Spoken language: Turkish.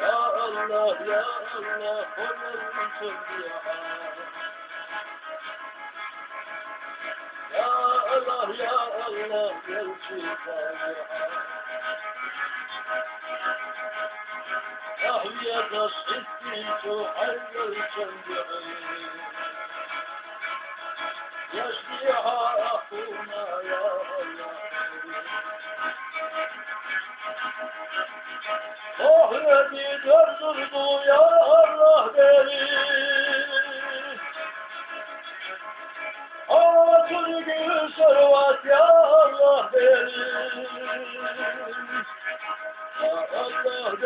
Ya Allah ya Allah onun söndü ya. Ya Allah ya Allah gel şifaya. Tahviyata sıddi tuhayyel kendini. Yaşliha ahuna ya Allah. Ahireti döndürdü ya Allah beni. Ağacın gül servat ya Allah beni. Ya Allah